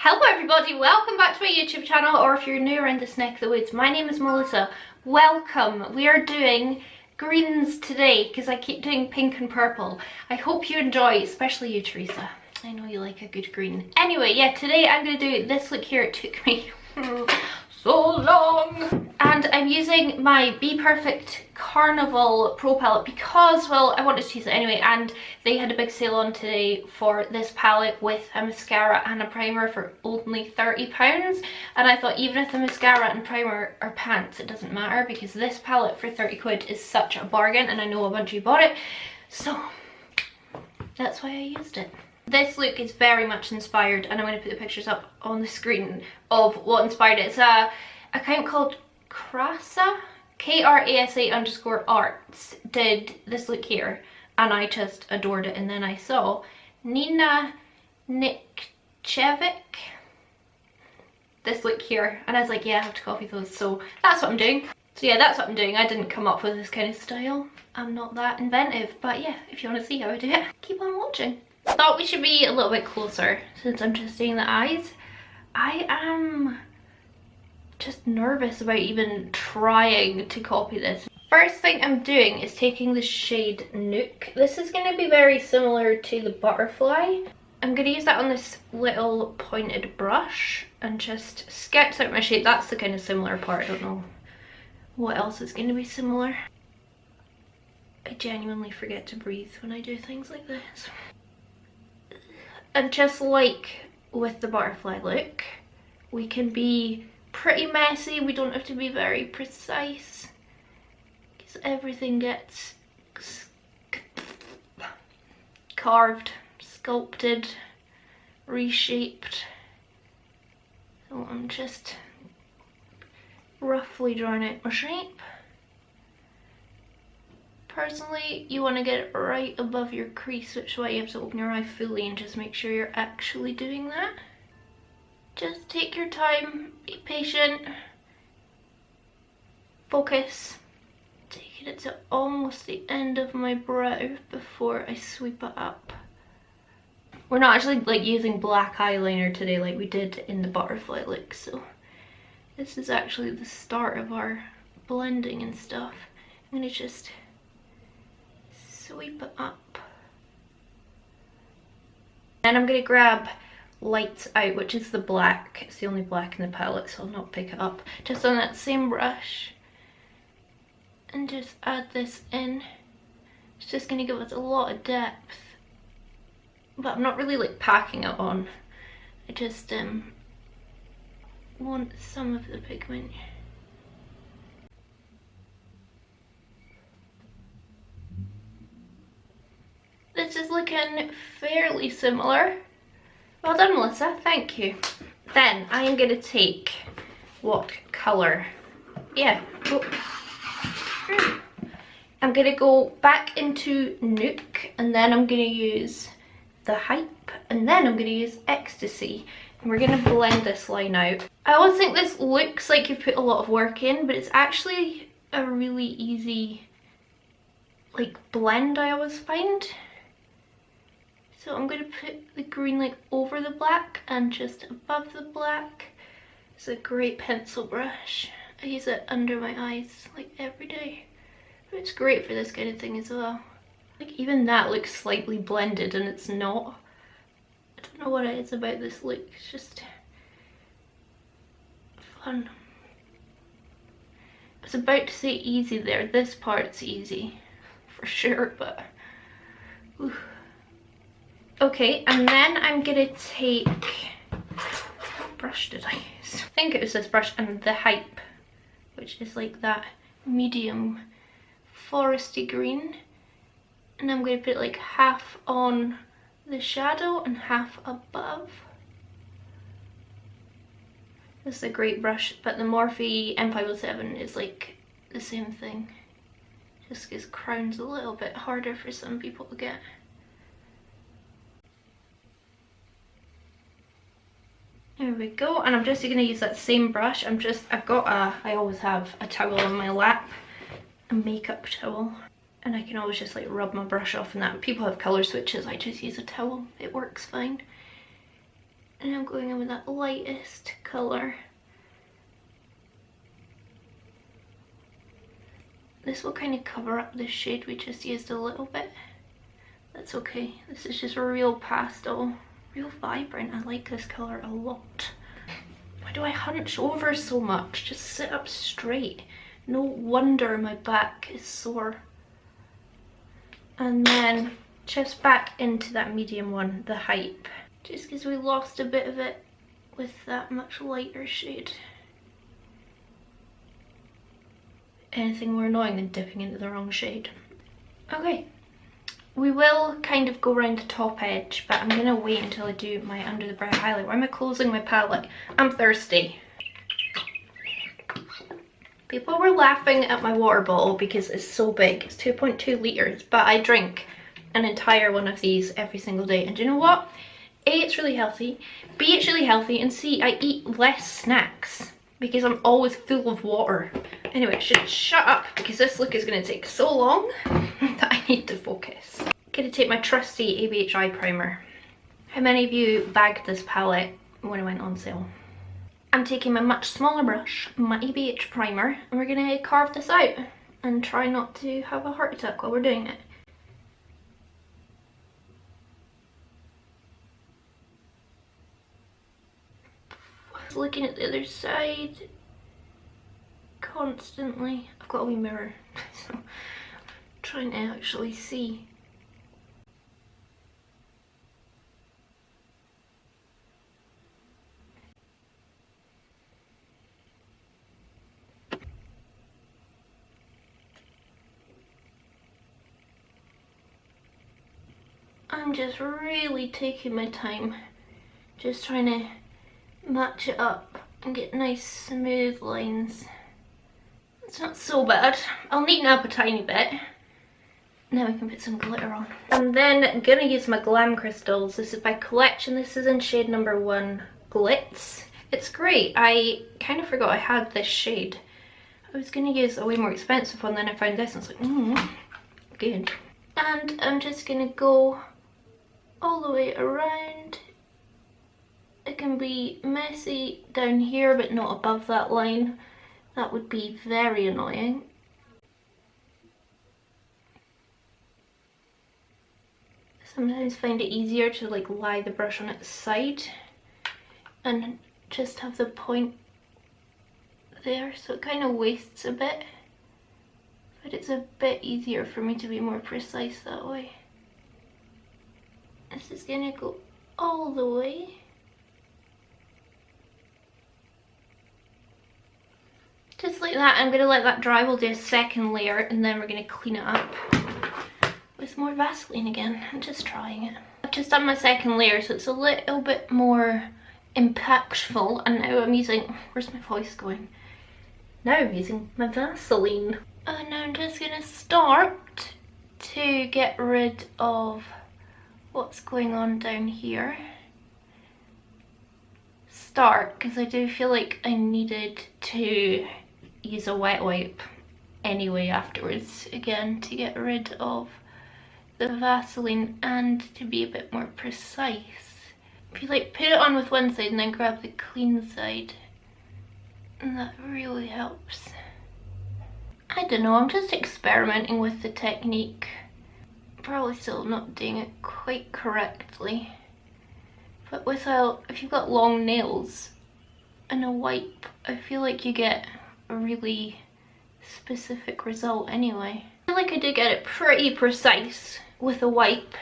Hello everybody, welcome back to my YouTube channel, or if you're new around this neck of the woods, my name is Melissa. Welcome. We are doing greens today because I keep doing pink and purple. I hope you enjoy, especially you, Teresa. I know you like a good green. Anyway, yeah, today I'm going to do this look here. It took me so long. And I'm using my bPerfect Carnival Pro palette because, well, I wanted to use it anyway, and they had a big sale on today for this palette with a mascara and a primer for only £30. And I thought even if the mascara and primer are pants, it doesn't matter because this palette for 30 quid is such a bargain, and I know a bunch of you bought it, so that's why I used it. This look is very much inspired, and I'm going to put the pictures up on the screen of what inspired it. It's a account called Krasa, KRASA_arts, did this look here, and I just adored it. And then I saw Nina Nikcevic, this look here, and I was like, yeah, I have to copy those, so that's what I'm doing. So yeah, that's what I'm doing. I didn't come up with this kind of style. I'm not that inventive, but yeah, if you want to see how I do it, keep on watching. I thought we should be a little bit closer since I'm just doing the eyes. I am just nervous about even trying to copy this. First thing I'm doing is taking the shade Nook. This is going to be very similar to the butterfly. I'm going to use that on this little pointed brush and just sketch out my shape. That's the kind of similar part. I don't know what else is going to be similar. I genuinely forget to breathe when I do things like this. And just like with the butterfly look, we can be pretty messy. We don't have to be very precise because everything gets carved, sculpted, reshaped. So I'm just roughly drawing out my shape. Personally, you want to get it right above your crease, which is why you have to open your eye fully and just make sure you're actually doing that. Just take your time, be patient, focus. Taking it to almost the end of my brow before I sweep it up. We're not actually like using black eyeliner today like we did in the butterfly look, so this is actually the start of our blending and stuff. I'm gonna just sweep it up. Then I'm gonna grab Lights Out, which is the black. It's the only black in the palette, so I'll not pick it up. Just on that same brush, and just add this in. It's just gonna give us a lot of depth, but I'm not really like packing it on. I just want some of the pigment. This is looking fairly similar. Well done, Melissa, thank you. Then I am going to take what colour? Yeah. Oh. I'm going to go back into Nook, and then I'm going to use the Hype, and then I'm going to use Ecstasy. And we're going to blend this line out. I always think this looks like you've put a lot of work in, but it's actually a really easy like blend, I always find. So I'm going to put the green like over the black and just above the black. It's a great pencil brush. I use it under my eyes like every day. But it's great for this kind of thing as well. Like even that looks slightly blended and it's not. I don't know what it is about this look. It's just fun. I was about to say easy there. This part's easy for sure, but ooh. Okay, and then I'm gonna take, what brush did I use? I think it was this brush, and the Hype, which is like that medium foresty green. And I'm gonna put like half on the shadow and half above. This is a great brush, but the Morphe M507 is like the same thing. Just because crown's a little bit harder for some people to get. There we go, and I'm just going to use that same brush. I always have a towel on my lap, a makeup towel, and I can always just like rub my brush off in that. People have colour switches, I just use a towel, it works fine. And I'm going in with that lightest colour. This will kind of cover up the shade we just used a little bit. That's okay. This is just a real pastel, real vibrant. I like this colour a lot. Why do I hunch over so much? Just sit up straight. No wonder my back is sore. And then just back into that medium one, the Hype. Just because we lost a bit of it with that much lighter shade. Anything more annoying than dipping into the wrong shade. Okay, we will kind of go around the top edge, but I'm gonna wait until I do my under the brow highlight. Why am I closing my palette? I'm thirsty. People were laughing at my water bottle because it's so big. It's 2.2 litres, but I drink an entire one of these every single day. And do you know what? A, it's really healthy. B, it's really healthy. And C, I eat less snacks because I'm always full of water. Anyway, I should shut up because this look is going to take so long that I need to focus. I'm going to take my trusty ABHI primer. How many of you bagged this palette when it went on sale? I'm taking my much smaller brush, my ABH primer, and we're going to carve this out and try not to have a heart attack while we're doing it. Looking at the other side constantly. I've got a wee mirror, so I'm trying to actually see. I'm just really taking my time, just trying to match it up and get nice smooth lines. It's not so bad. I'll neaten up a tiny bit. Now we can put some glitter on. And then I'm gonna use my Glam Crystals. This is by Collection. This is in shade number 1, Glitz. It's great. I kind of forgot I had this shade. I was gonna use a way more expensive one, then I found this and it's like, good. And I'm just gonna go all the way around. It can be messy down here but not above that line. That would be very annoying. Sometimes find it easier to like lie the brush on its side and just have the point there, so it kind of wastes a bit, but it's a bit easier for me to be more precise that way. This is gonna go all the way. Just like that. I'm gonna let that dry. We'll do a second layer and then we're gonna clean it up with more Vaseline again. I'm just trying it. I've just done my second layer, so it's a little bit more impactful, and now I'm using, where's my voice going? Now I'm using my Vaseline. And now I'm just gonna start to get rid of what's going on down here. Start, because I do feel like I needed to use a wet wipe anyway afterwards again to get rid of the Vaseline and to be a bit more precise. If you like put it on with one side and then grab the clean side, and that really helps. I don't know, I'm just experimenting with the technique. Probably still not doing it quite correctly. But if you've got long nails and a wipe, I feel like you get a really specific result anyway. I feel like I do get it pretty precise with a wipe.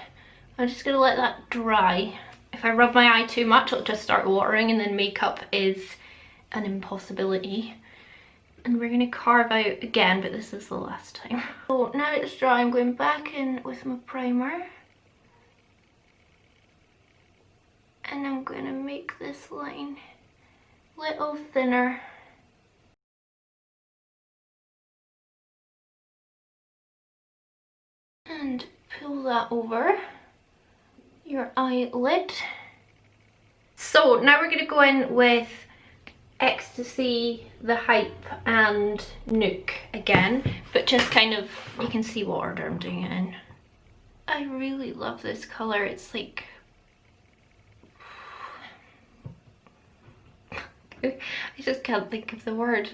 I'm just gonna let that dry. If I rub my eye too much, it'll just start watering, and then makeup is an impossibility. And we're gonna carve out again, but this is the last time. So now it's dry, I'm going back in with my primer. And I'm going to make this line a little thinner. And pull that over your eyelid. So now we're going to go in with Ecstasy, the Hype and Nuke again, but just kind of, you can see what order I'm doing it in. I really love this colour. It's like I just can't think of the word.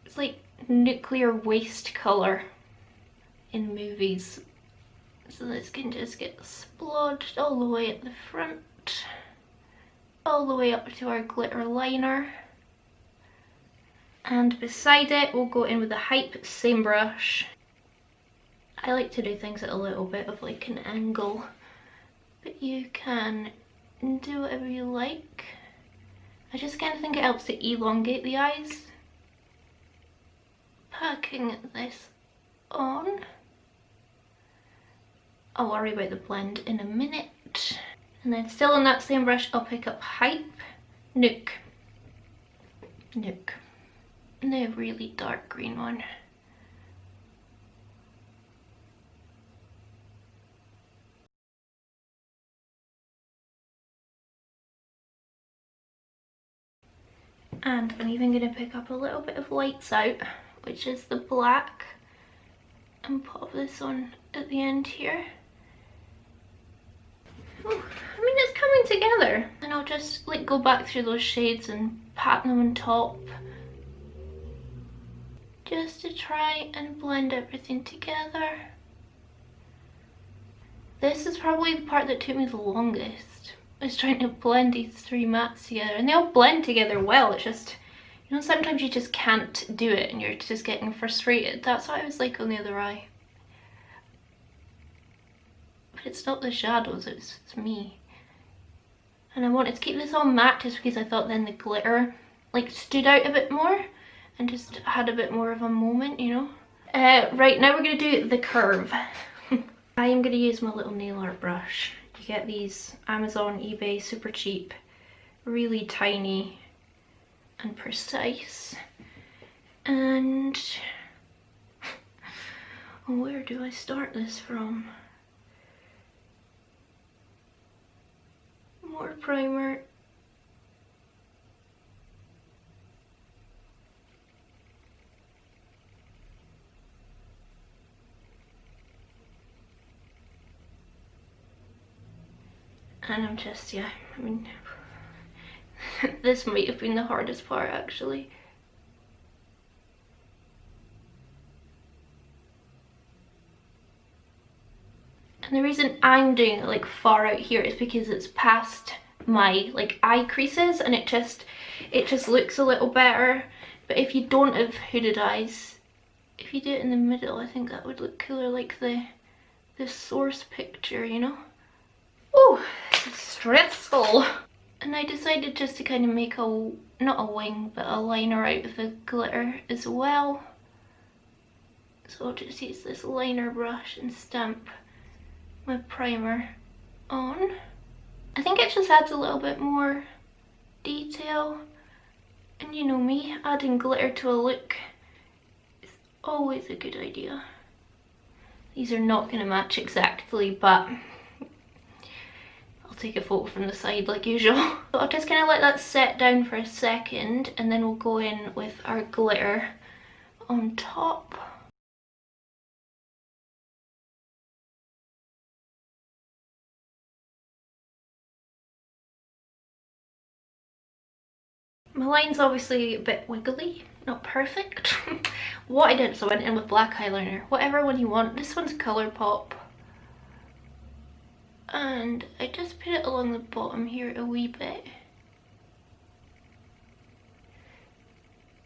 It's like nuclear waste colour in movies. So this can just get splodged all the way at the front, all the way up to our glitter liner. And beside it, we'll go in with the Hype same brush. I like to do things at a little bit of like an angle, but you can do whatever you like. I just kind of think it helps to elongate the eyes. Packing this on. I'll worry about the blend in a minute. And then still on that same brush, I'll pick up Hype Nuke. The really dark green one. And I'm even going to pick up a little bit of Lights Out, which is the black, and pop this on at the end here. Oh, I mean, it's coming together. And I'll just like go back through those shades and pat them on top, just to try and blend everything together. This is probably the part that took me the longest. I was trying to blend these three mattes together, and they all blend together well. It's just, you know, sometimes you just can't do it and you're just getting frustrated. That's what I was like on the other eye. But it's not the shadows, it's me. And I wanted to keep this all matte just because I thought then the glitter like stood out a bit more and just had a bit more of a moment, you know. Right, now we're going to do the curve. I am going to use my little nail art brush. You get these Amazon, eBay, super cheap, really tiny and precise. And where do I start this from? More primer. And I'm just, yeah, I mean, this might have been the hardest part actually. And the reason I'm doing it like far out here is because it's past my like eye creases, and it just looks a little better. But if you don't have hooded eyes, if you do it in the middle, I think that would look cooler, like the source picture, you know. Oh, it's stressful. And I decided just to kind of make a, not a wing, but a liner out of the glitter as well. So I'll just use this liner brush and stamp my primer on. I think it just adds a little bit more detail. And you know me, adding glitter to a look is always a good idea. These are not going to match exactly, but I'll take a photo from the side like usual. So I'll just kind of let that set down for a second, and then we'll go in with our glitter on top. My line's obviously a bit wiggly, not perfect. What I did, so I went in with black eyeliner, whatever one you want. This one's Colourpop. And I just put it along the bottom here a wee bit.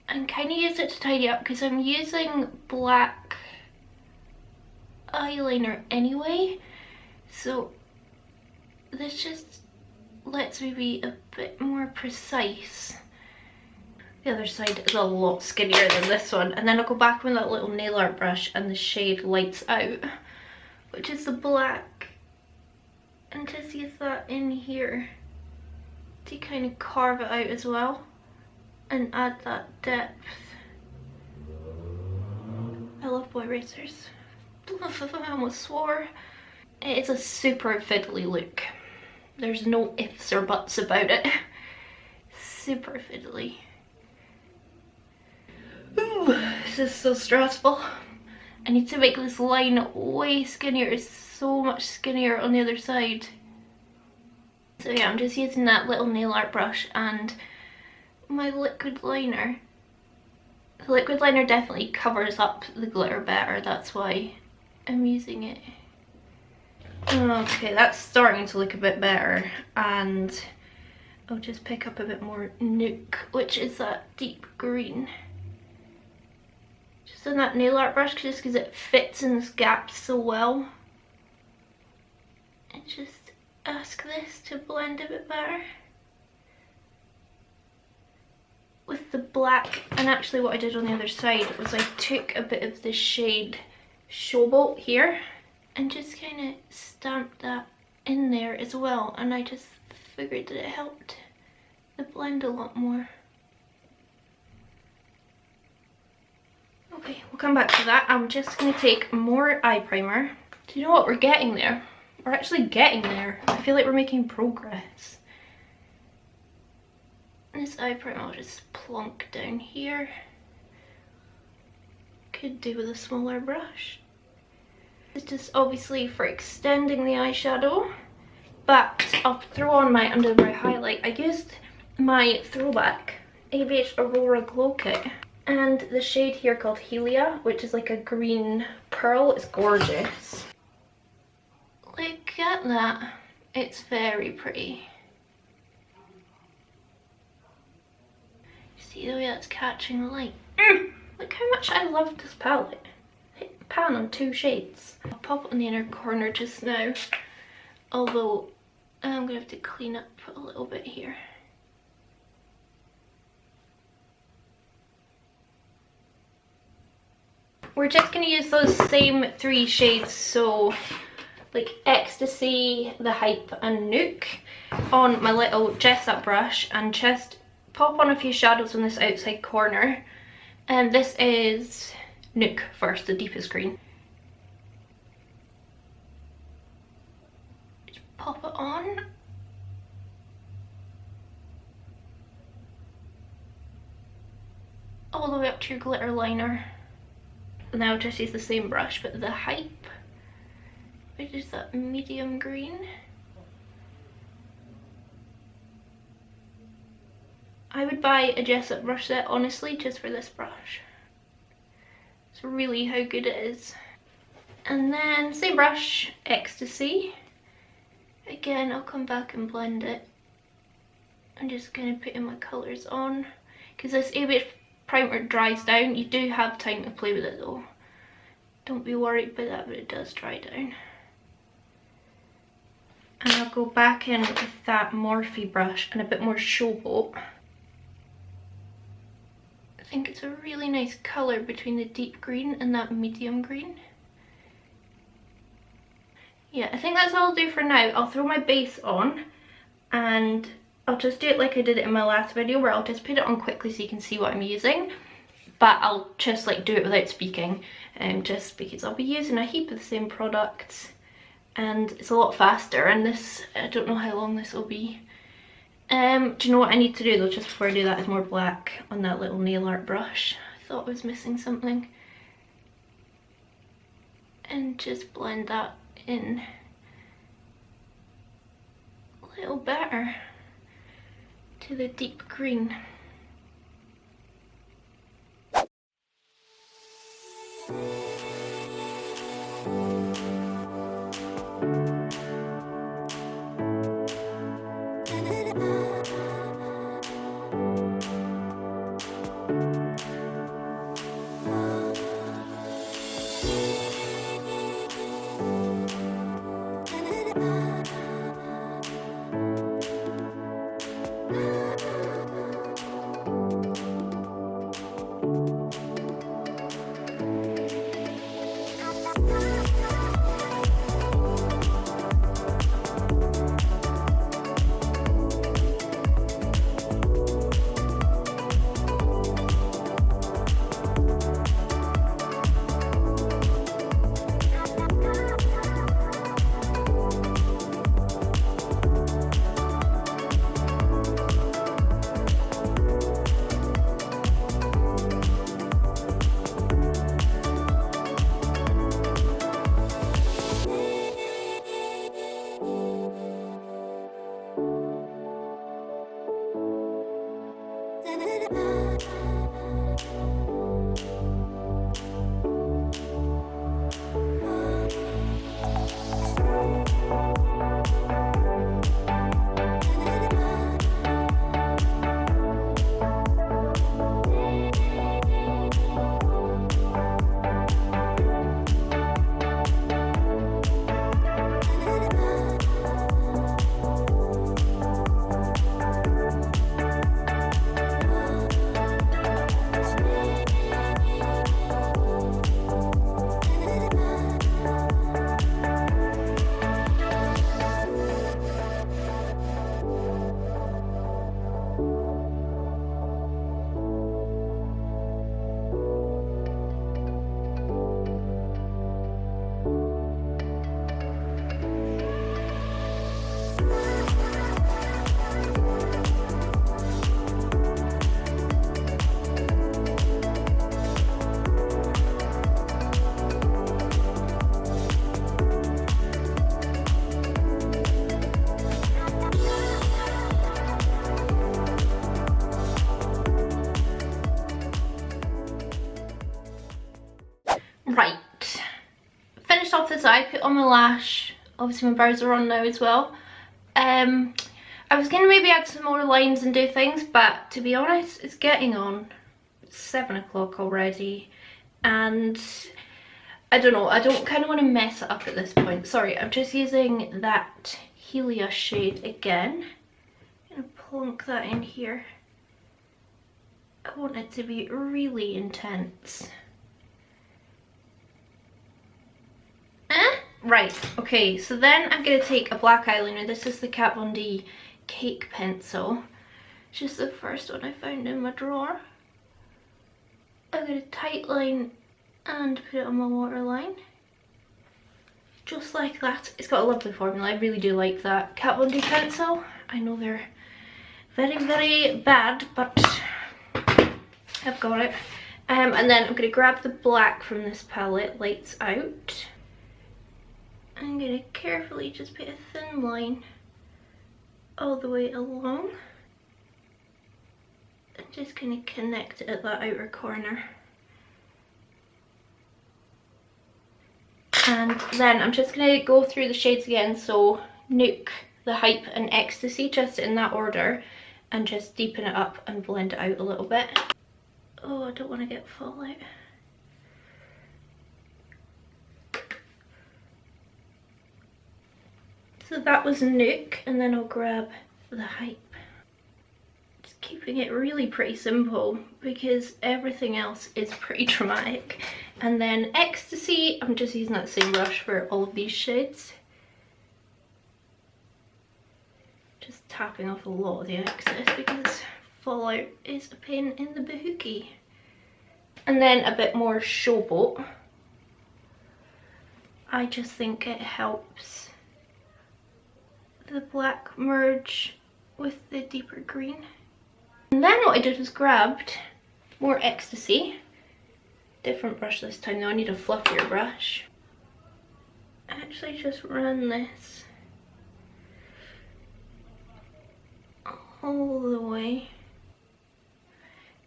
And kind of use it to tidy up because I'm using black eyeliner anyway. So this just lets me be a bit more precise. The other side is a lot skinnier than this one. And then I'll go back with that little nail art brush and the shade Lights Out, which is the black, and just use that in here to kind of carve it out as well and add that depth. I love boy erasers. I almost swore. It is a super fiddly look. There's no ifs or buts about it. Super fiddly. Ooh, this is so stressful. I need to make this line way skinnier. It's so much skinnier on the other side. So yeah, I'm just using that little nail art brush and my liquid liner. The liquid liner definitely covers up the glitter better, that's why I'm using it. Okay, that's starting to look a bit better, and I'll just pick up a bit more Nook, which is that deep green. Just on that nail art brush, just because it fits in this gap so well. And just ask this to blend a bit better with the black. And actually what I did on the other side was I took a bit of the shade Showboat here and just kind of stamped that in there as well, and I just figured that it helped the blend a lot more. Okay, we'll come back to that. I'm just going to take more eye primer. Do you know what? We're getting there. We're actually getting there. I feel like we're making progress. This eye primer I'll just plonk down here. Could do with a smaller brush. It's just obviously for extending the eyeshadow, but I'll throw on my under-eye highlight. I used my throwback ABH Aurora Glow Kit and the shade here called Helia, which is like a green pearl. It's gorgeous. Look at that. It's very pretty. See the way that's catching the light? Look how much I love this palette. Hit the pan on 2 shades. I'll pop it on the inner corner just now, although I'm gonna have to clean up a little bit here. We're just gonna use those same 3 shades, so like Ecstasy, The Hype and Nook on my little Jessup brush, and just pop on a few shadows on this outside corner. And this is Nook first, the deepest green. Just pop it on. All the way up to your glitter liner. Now just use the same brush, but The Hype, which is that medium green. I would buy a Jessup brush set, honestly, just for this brush. It's really how good it is. And then same brush, Ecstasy. Again, I'll come back and blend it. I'm just gonna put in my colours on, because this ABH primer dries down. You do have time to play with it though. Don't be worried by that, but it does dry down. And I'll go back in with that Morphe brush and a bit more Showboat. I think it's a really nice colour between the deep green and that medium green. Yeah, I think that's all I'll do for now. I'll throw my base on and I'll just do it like I did it in my last video, where I'll just put it on quickly so you can see what I'm using. But I'll just like do it without speaking, just because I'll be using a heap of the same products and it's a lot faster. And this, I don't know how long this will be. Do you know what I need to do though, just before I do that, is more black on that little nail art brush. I thought I was missing something. And just blend that in a little better to the deep green. Right, finished off this eye, put on my lash, obviously my brows are on now as well. I was going to maybe add some more lines and do things, but to be honest, it's getting on. It's 7 o'clock already, and I don't know, I don't kind of want to mess it up at this point. Sorry, I'm just using that Helia shade again. I'm going to plonk that in here. I want it to be really intense. Right, okay, so then I'm going to take a black eyeliner. This is the Kat Von D Cake Pencil. It's just the first one I found in my drawer. I'm going to tight line and put it on my waterline. Just like that. It's got a lovely formula. I really do like that Kat Von D pencil. I know they're very, very bad, but I've got it. And then I'm going to grab the black from this palette, Lights Out. I'm going to carefully just put a thin line all the way along and just kind of connect it at that outer corner. And then I'm just going to go through the shades again, so Nuke, the Hype and Ecstasy, just in that order, and just deepen it up and blend it out a little bit. Oh, I don't want to get fallout. So that was Nuke, and then I'll grab the Hype. Just keeping it really pretty simple because everything else is pretty dramatic. And then Ecstasy, I'm just using that same brush for all of these shades. Just tapping off a lot of the excess because fallout is a pain in the bahookie. And then a bit more Showboat. I just think it helps the black merge with the deeper green. And then what I did was grabbed more Ecstasy. Different brush this time though, I need a fluffier brush. I actually just ran this all the way.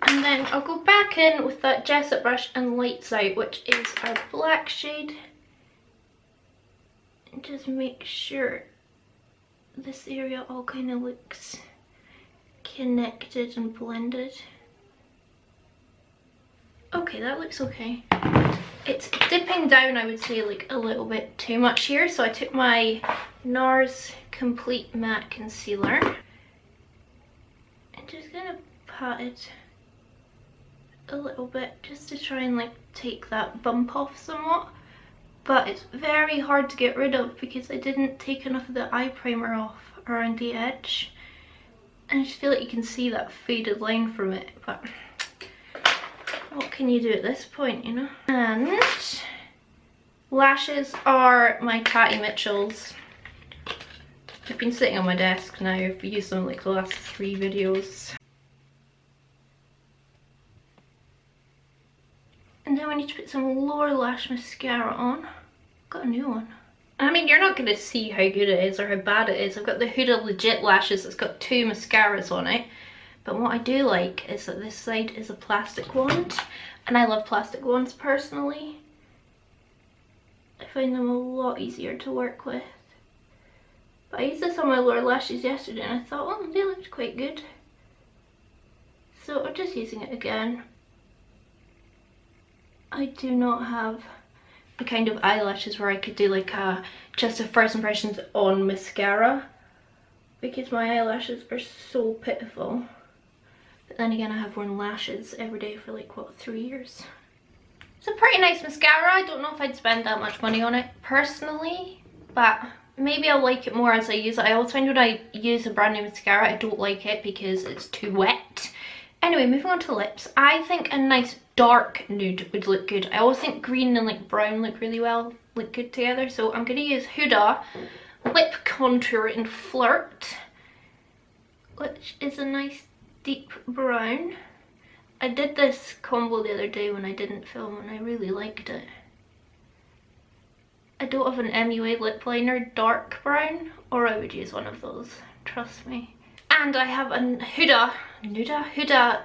And then I'll go back in with that Jessup brush and Lights Out, which is our black shade. And just make sure this area all kind of looks connected and blended. Okay, that looks okay. It's dipping down, I would say, like a little bit too much here, so I took my NARS Complete Matte Concealer and just gonna pat it a little bit just to try and like take that bump off somewhat. But it's very hard to get rid of because I didn't take enough of the eye primer off around the edge. And I just feel like you can see that faded line from it, but what can you do at this point, you know? And lashes are my Patty Mitchell's. They've been sitting on my desk now. I've used them like the last 3 videos. And then we need to put some lower lash mascara on. Got a new one. I mean, you're not going to see how good it is or how bad it is. I've got the Huda Legit lashes that's got 2 mascaras on it. But what I do like is that this side is a plastic wand, and I love plastic wands personally. I find them a lot easier to work with. But I used this on my lower lashes yesterday and I thought, oh, they looked quite good. So I'm just using it again. I do not have the kind of eyelashes where I could do like just a first impressions on mascara, because my eyelashes are so pitiful. But then again, I have worn lashes every day for like, what, 3 years? It's a pretty nice mascara. I don't know if I'd spend that much money on it personally, but maybe I'll like it more as I use it. I always find when I use a brand new mascara, I don't like it because it's too wet. Anyway, moving on to lips. I think a nice dark nude would look good. I always think green and like brown look really well, look good together. So I'm going to use Huda Lip Contour in Flirt, which is a nice deep brown. I did this combo the other day when I didn't film and I really liked it. I don't have an MUA lip liner dark brown, or I would use one of those, trust me. And I have a Huda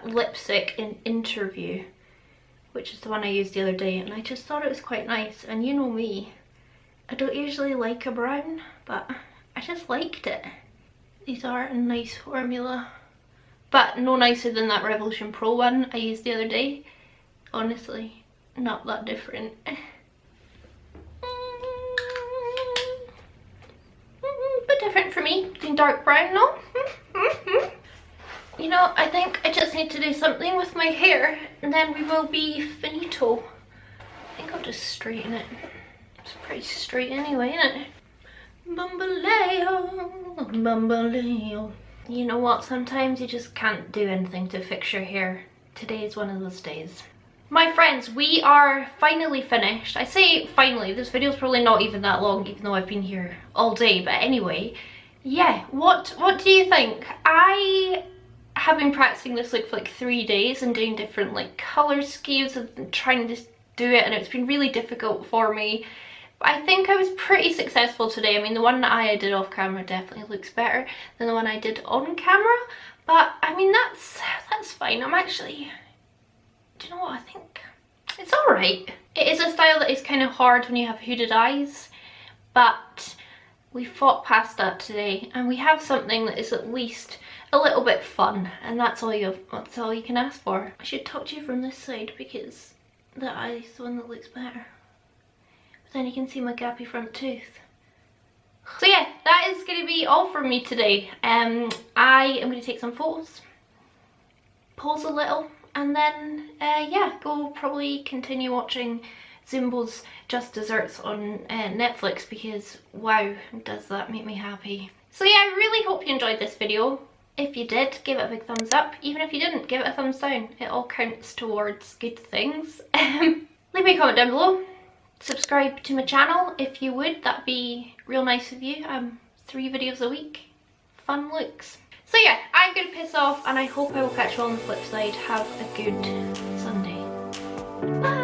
lipstick in Interview, which is the one I used the other day, and I just thought it was quite nice. And you know me, I don't usually like a brown, but I just liked it. These are a nice formula, but no nicer than that Revolution Pro one I used the other day. Honestly, not that different. Bit different for me, doing dark brown, no? You know, I think I just need to do something with my hair and then we will be finito. I think I'll just straighten it. It's pretty straight anyway, isn't it? Bambaleo, bambaleo. You know what, sometimes you just can't do anything to fix your hair. Today is one of those days. My friends, we are finally finished. I say finally, this video's probably not even that long, even though I've been here all day, but anyway, yeah, what do you think? I have been practicing this look for like 3 days and doing different like colour schemes and trying to do it, and it's been really difficult for me. I think I was pretty successful today. I mean, the one that I did off camera definitely looks better than the one I did on camera, but I mean, that's fine. I'm actually, do you know what, I think it's alright. It is a style that is kind of hard when you have hooded eyes, but we fought past that today and we have something that is at least a little bit fun, and that's all you can ask for. I should talk to you from this side because the eye is the one that looks better. Then you can see my gappy front tooth. So yeah, that is going to be all from me today. I am going to take some photos, pose a little, and then yeah, go probably continue watching Zimbo's Just Desserts on Netflix, because wow, does that make me happy. So yeah, I really hope you enjoyed this video. If you did, give it a big thumbs up. Even if you didn't, give it a thumbs down. It all counts towards good things. Leave me a comment down below. Subscribe to my channel if you would, that'd be real nice of you. 3 videos a week, fun looks. So yeah, I'm gonna piss off and I hope I will catch you on the flip side. Have a good Sunday. Bye!